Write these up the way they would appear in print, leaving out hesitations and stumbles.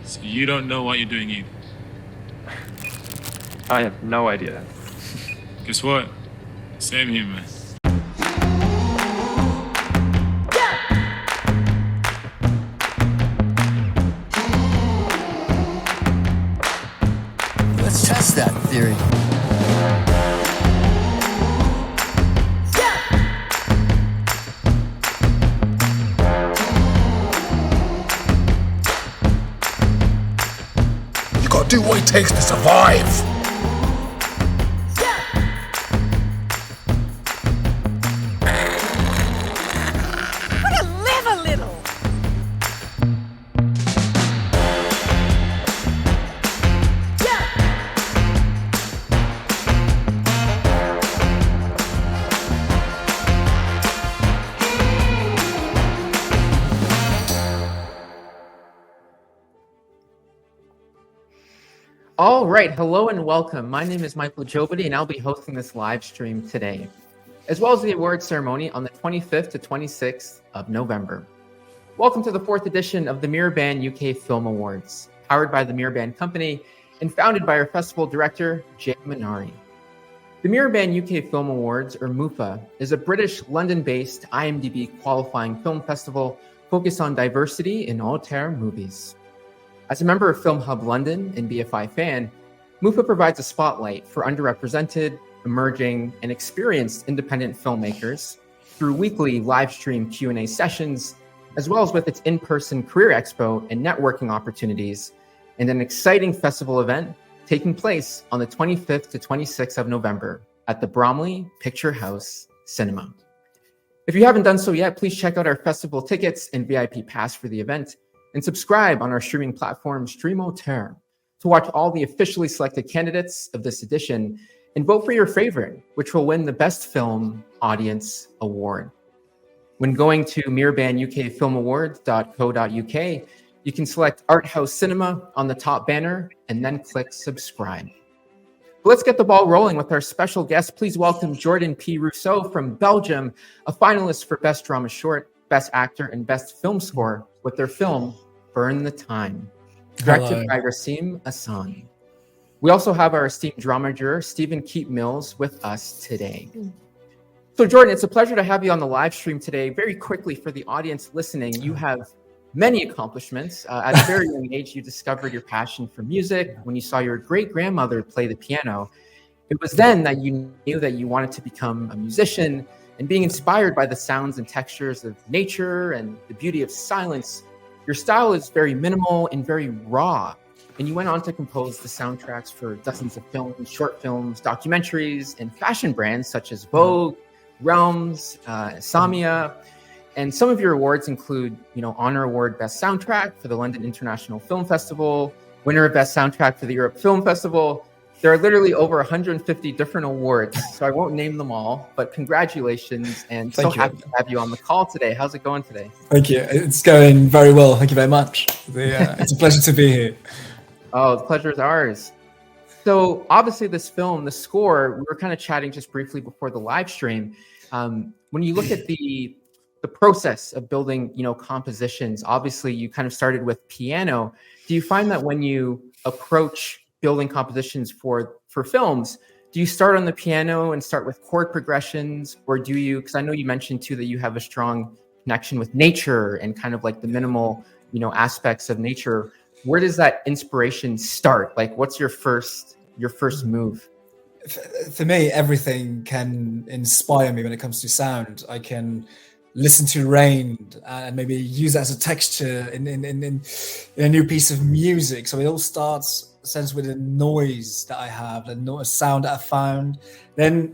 So you don't know what you're doing either. I have no idea. Guess what? Same here, man. Let's test that theory. You gotta do what it takes to survive. All right, hello and welcome. My name is Michael Jobity, and I'll be hosting this live stream today, as well as the award ceremony on the 25th to 26th of November. Welcome to the 4th edition of the MiraBan UK Film Awards, powered by the MiraBan Company and founded by our festival director, Jay Minari. The MiraBan UK Film Awards, or MUFA, is a British, London-based IMDb qualifying film festival focused on diversity in all-term movies. As a member of Film Hub London and BFI fan, MUFA provides a spotlight for underrepresented, emerging, and experienced independent filmmakers through weekly live stream Q&A sessions, as well as with its in-person career expo and networking opportunities, and an exciting festival event taking place on the 25th to 26th of November at the Bromley Picture House Cinema. If you haven't done so yet, please check out our festival tickets and VIP pass for the event, and subscribe on our streaming platform, Streamoterre, to watch all the officially selected candidates of this edition and vote for your favorite, which will win the Best Film Audience Award. When going to mirabanukfilmawards.co.uk, you can select Art House Cinema on the top banner and then click subscribe. But let's get the ball rolling with our special guest. Please welcome Jordan P. Rousseau from Belgium, a finalist for Best Drama Short, Best Actor, and Best Film Score with their film, Burn the Time, directed by Rasim Ahsan. We also have our esteemed drama juror, Stephen Keat Mills, with us today. So Jordan, it's a pleasure to have you on the live stream today. Very quickly for the audience listening, you have many accomplishments. At a very young age, you discovered your passion for music when you saw your great-grandmother play the piano. It was then that you knew that you wanted to become a musician, and being inspired by the sounds and textures of nature and the beauty of silence. Your style is very minimal and very raw, and you went on to compose the soundtracks for dozens of films, short films, documentaries, and fashion brands such as Vogue, Realms, Samia. And some of your awards include, Honor Award Best Soundtrack for the London International Film Festival, winner of Best Soundtrack for the Europe Film Festival. There are literally over 150 different awards, so I won't name them all, but congratulations, and so happy to have you on the call today. How's it going today? Thank you. It's going very well. Thank you very much. It's a pleasure to be here. Oh, the pleasure is ours. So obviously this film, the score, we were kind of chatting just briefly before the live stream. When you look at the process of building, compositions, obviously you kind of started with piano. Do you find that when you approach building compositions for films, do you start on the piano and start with chord progressions, or do you, because I know you mentioned too that you have a strong connection with nature and kind of like the minimal, aspects of nature. Where does that inspiration start? Like, what's your first move? For me, everything can inspire me when it comes to sound. I can listen to rain and maybe use that as a texture in a new piece of music. So it all starts sense with the noise that I have, the sound that I found. Then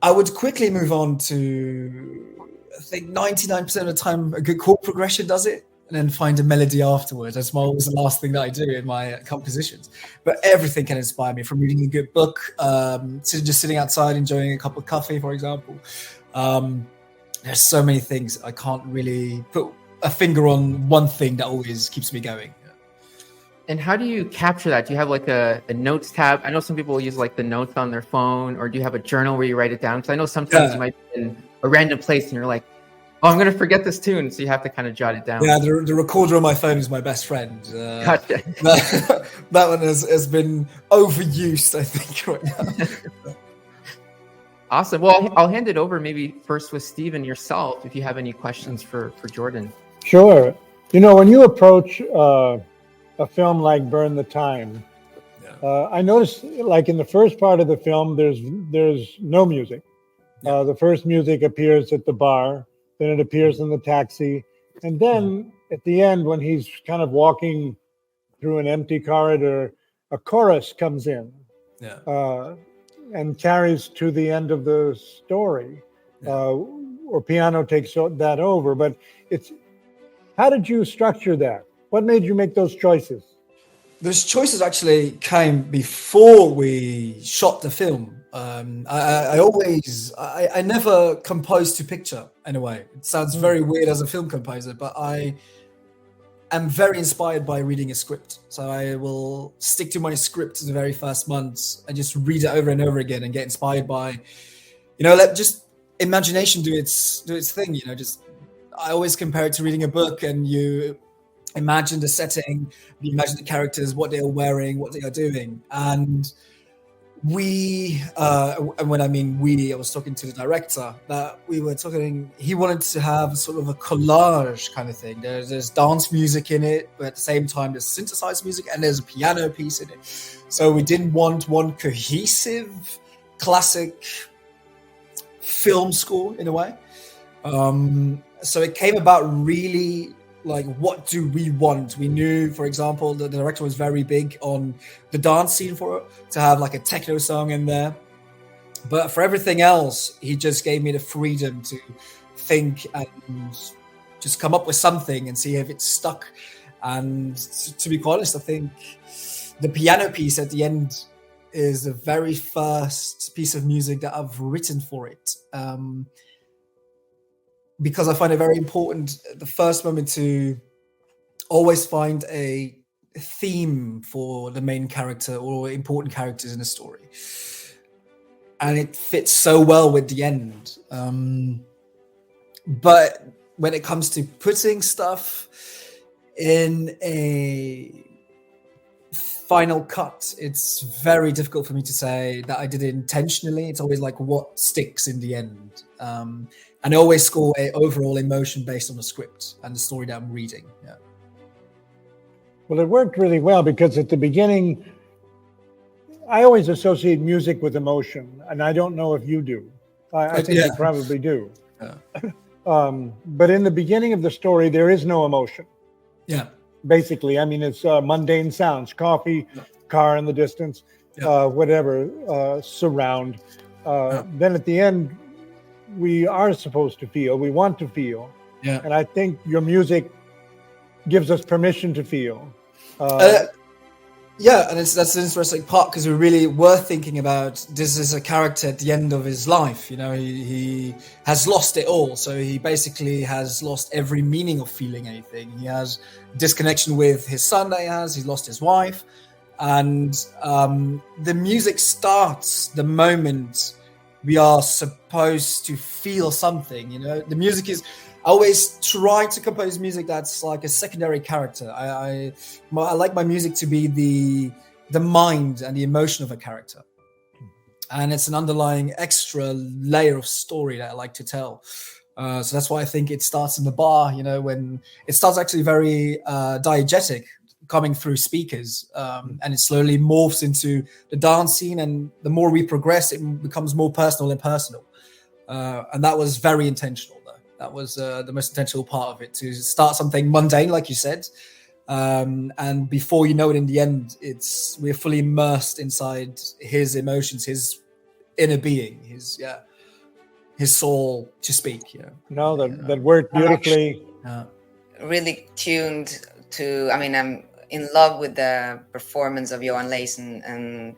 I would quickly move on to, I think 99% of the time, a good chord progression does it, and then find a melody afterwards. That's always the last thing that I do in my compositions. But everything can inspire me, from reading a good book to just sitting outside enjoying a cup of coffee, for example. There's so many things. I can't really put a finger on one thing that always keeps me going. And how do you capture that? Do you have like a notes tab? I know some people use like the notes on their phone, or do you have a journal where you write it down? Because I know sometimes you might be in a random place and you're like, Oh, I'm going to forget this tune, so you have to kind of jot it down. Yeah, the recorder on my phone is my best friend. Gotcha. That one has been overused, I think, right now. Awesome. Well, I'll hand it over maybe first with Steven yourself, if you have any questions for Jordan. Sure. You know, when you approach a film like Burn the Time, I noticed, like in the first part of the film, there's no music. The first music appears at the bar, then it appears in the taxi, and then at the end, when he's kind of walking through an empty corridor, a chorus comes in and carries to the end of the story, or piano takes that over. But how did you structure that? What made you make those choices? Those choices actually came before we shot the film. I never compose to picture in a way. It sounds very weird as a film composer, but I am very inspired by reading a script. So I will stick to my script in the very first months and just read it over and over again and get inspired by, let just imagination do its thing. Just I always compare it to reading a book, and you imagine the setting, you imagine the characters, what they are wearing, what they are doing, and and when I mean we, I was talking to the director, that we were talking, he wanted to have sort of a collage kind of thing. There's dance music in it, but at the same time there's synthesized music and there's a piano piece in it. So we didn't want one cohesive classic film score in a way. So it came about really like, what do we want? We knew, for example, the director was very big on the dance scene for it, to have like a techno song in there. But for everything else, he just gave me the freedom to think and just come up with something and see if it's stuck. And to be quite honest, I think the piano piece at the end is the very first piece of music that I've written for it. Because I find it very important the first moment to always find a theme for the main character or important characters in a story. And it fits so well with the end. But when it comes to putting stuff in a final cut, it's very difficult for me to say that I did it intentionally. It's always like what sticks in the end. And I always score a overall emotion based on the script and the story that I'm reading. Yeah. Well, it worked really well because at the beginning, I always associate music with emotion, and I don't know if you do. I think you probably do. Yeah. But in the beginning of the story, there is no emotion. Yeah. Basically, I mean, it's mundane sounds, coffee, car in the distance, whatever, surround. Then at the end, we are supposed to feel, we want to feel. Yeah. And I think your music gives us permission to feel. And that's an interesting part, because we really were thinking about this as a character at the end of his life. He has lost it all. So he basically has lost every meaning of feeling anything. He has disconnection with his son that he has. He's lost his wife. And the music starts the moment we are supposed to feel something. The music is, I always try to compose music that's like a secondary character. I like my music to be the mind and the emotion of a character, and it's an underlying extra layer of story that I like to tell. So that's why I think it starts in the bar. When it starts actually very diegetic, coming through speakers, and it slowly morphs into the dance scene, and the more we progress, it becomes more personal and personal. And that was very intentional. That was the most intentional part of it, to start something mundane, like you said. And before you know it, in the end, we're fully immersed inside his emotions, his inner being, his soul, to speak. No, that worked beautifully. Really tuned to, I'm in love with the performance of Johan Leisen, and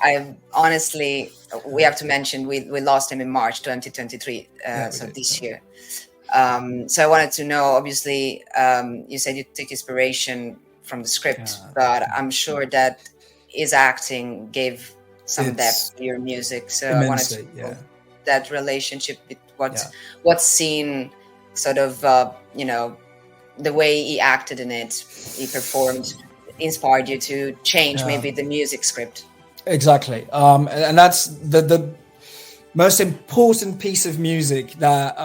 I honestly, we have to mention we lost him in March 2023, so this year. So I wanted to know, obviously, you said you took inspiration from the script, but I'm sure that his acting gave some depth to your music. So I wanted to know that relationship with what scene sort of, the way he acted in it, he performed, inspired you to change maybe the music script? Exactly. And that's the most important piece of music that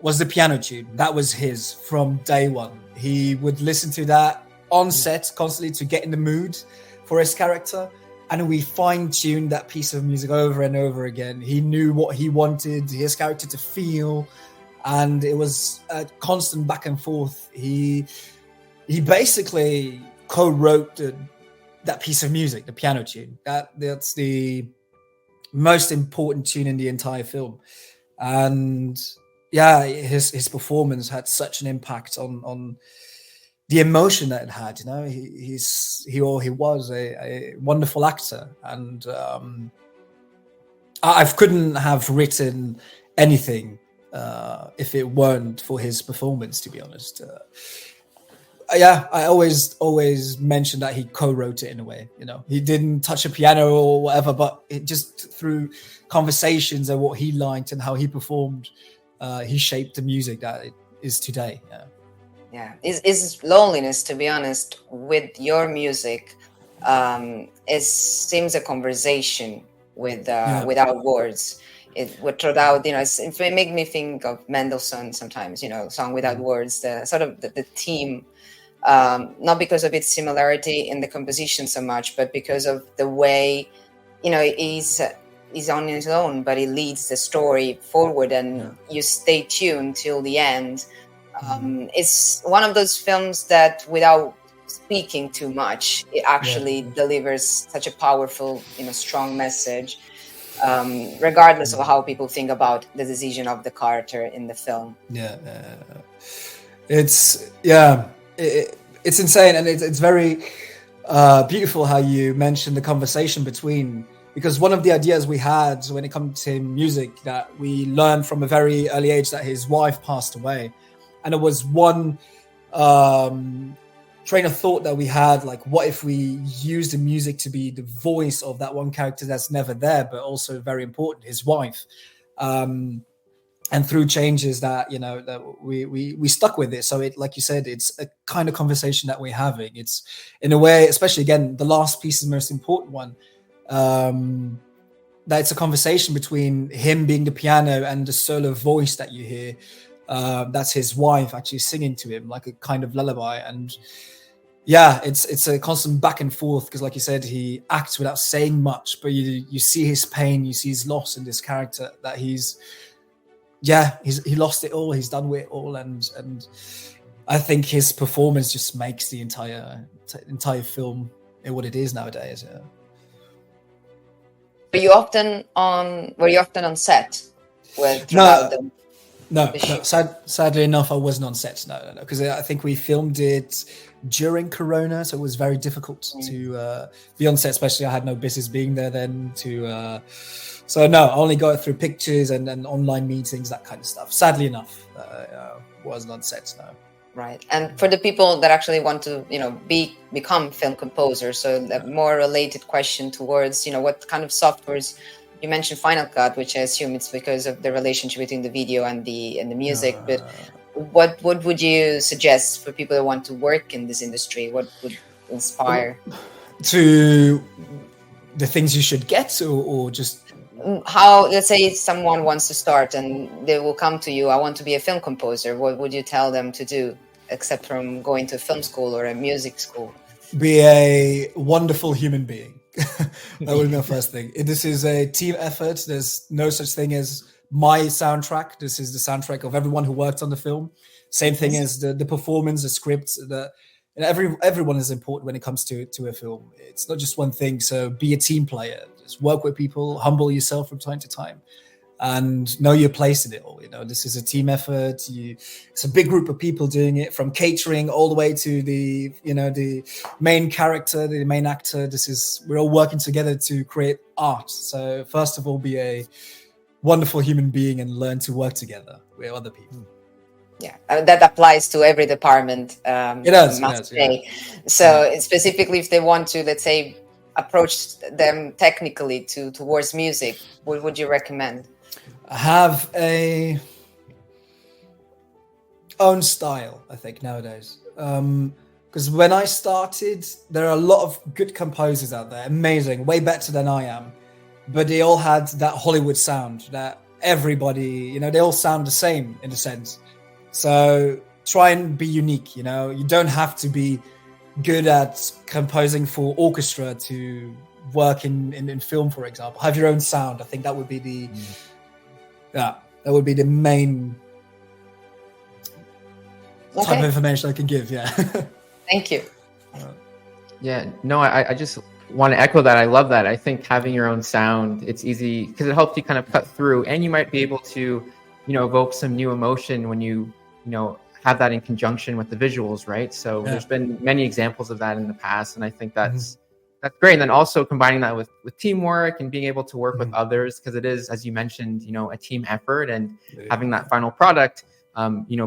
was the piano tune. That was his from day one. He would listen to that on set constantly to get in the mood for his character. And we fine-tuned that piece of music over and over again. He knew what he wanted his character to feel. And it was a constant back and forth. He basically co-wrote that piece of music, the piano tune. That's the most important tune in the entire film. And yeah, his performance had such an impact on the emotion that it had. You know, he was a wonderful actor, and I couldn't have written anything if it weren't for his performance, to be honest. I always mention that he co-wrote it in a way. You know, he didn't touch a piano or whatever, but it just through conversations and what he liked and how he performed, he shaped the music that it is today. Yeah, is loneliness, to be honest, with your music, it seems a conversation without words. It would throw out, it make me think of Mendelssohn sometimes, song without words, the sort of the theme, not because of its similarity in the composition so much, but because of the way, he's on his own, but he leads the story forward, and you stay tuned till the end. It's one of those films that, without speaking too much, it actually delivers such a powerful, strong message, regardless of how people think about the decision of the character in the film. It's insane, and it's very beautiful how you mentioned the conversation between, because one of the ideas we had when it comes to music that we learned from a very early age that his wife passed away. And it was one train of thought that we had, like, what if we use the music to be the voice of that one character that's never there, but also very important, his wife. And through changes that, that we stuck with it. So it, like you said, it's a kind of conversation that we're having. It's, in a way, especially again, the last piece is the most important one. That it's a conversation between him being the piano and the solo voice that you hear. That's his wife actually singing to him like a kind of lullaby. And yeah, it's a constant back and forth, because like you said, he acts without saying much, but you see his pain, you see his loss in this character, that he lost it all, he's done with it all, and I think his performance just makes the entire film what it is nowadays. Were you often on set throughout the No, sadly enough, I wasn't on set. No, because I think we filmed it during Corona, so it was very difficult to be on set. Especially, I had no business being there then. So no, I only got it through pictures and online meetings, that kind of stuff. Sadly enough, wasn't on set. No. Right, and for the people that actually want to, become film composers, so a more related question towards, what kind of softwares. You mentioned Final Cut, which I assume it's because of the relationship between the video and the music. But what would you suggest for people that want to work in this industry? What would inspire? To the things you should get, or just how? Let's say someone wants to start and they will come to you. I want to be a film composer. What would you tell them to do, except from going to a film school or a music school? Be a wonderful human being. That would be my first thing. This is a team effort. There's no such thing as my soundtrack. This is the soundtrack of everyone who worked on the film. Same thing as the performance, the script. Everyone is important when it comes to a film. It's not just one thing. So be a team player. Just work with people. Humble yourself from time to time, and know your place in it all. This is a team effort. It's a big group of people doing it, from catering all the way to the main character, the main actor. We're all working together to create art. So first of all, be a wonderful human being and learn to work together with other people. Yeah, that applies to every department. It does. Yeah. So specifically, if they want to, let's say, approach them technically towards music, what would you recommend? Have a own style, I think, nowadays. Because when I started, there are a lot of good composers out there, amazing, way better than I am. But they all had that Hollywood sound that everybody, they all sound the same in a sense. So try and be unique, you don't have to be good at composing for orchestra to work in film, for example. Have your own sound. I think that would be that would be the main type of information I can give. Yeah. Thank you. Yeah, no, I just want to echo that. I love that. I think having your own sound, it's easy because it helps you kind of cut through, and you might be able to, evoke some new emotion when you have that in conjunction with the visuals, right? So there's been many examples of that in the past, and I think that's great. And then also combining that with teamwork and being able to work with others, because it is, as you mentioned, a team effort, and having that final product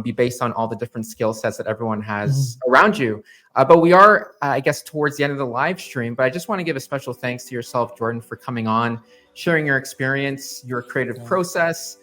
be based on all the different skill sets that everyone has around you. But we are, I guess, towards the end of the live stream. But I just want to give a special thanks to yourself, Jordan, for coming on, sharing your experience, your creative process,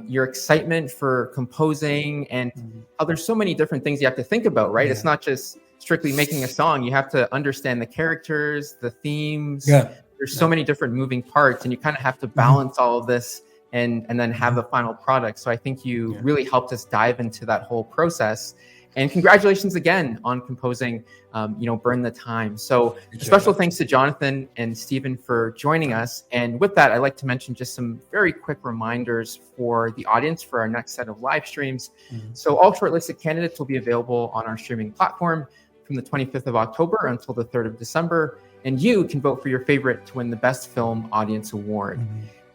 your excitement for composing, and how there's so many different things you have to think about, right? It's not just strictly making a song. You have to understand the characters, the themes. There's so many different moving parts, and you kind of have to balance all of this and then have the final product. So I think you really helped us dive into that whole process. And congratulations again on composing, Burn the Time. So special thanks to Jonathan and Stephen for joining us. And with that, I'd like to mention just some very quick reminders for the audience for our next set of live streams. So all shortlisted candidates will be available on our streaming platform from the 25th of October until the 3rd of December. And you can vote for your favorite to win the Best Film Audience Award.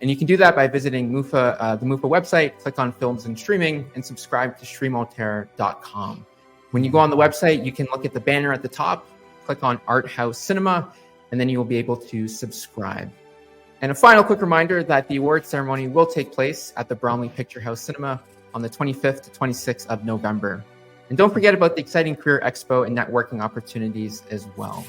And you can do that by visiting the MUFA website, click on Films and Streaming, and subscribe to streamaltair.com. When you go on the website, you can look at the banner at the top, click on Art House Cinema, and then you will be able to subscribe. And a final quick reminder that the award ceremony will take place at the Bromley Picture House Cinema on the 25th to 26th of November. And don't forget about the exciting Career Expo and networking opportunities as well.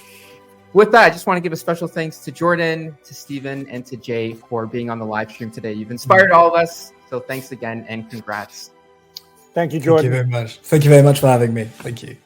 With that, I just want to give a special thanks to Jordan, to Stephen, and to Jay for being on the live stream today. You've inspired all of us. So thanks again and congrats. Thank you, Jordan. Thank you very much. Thank you very much for having me. Thank you.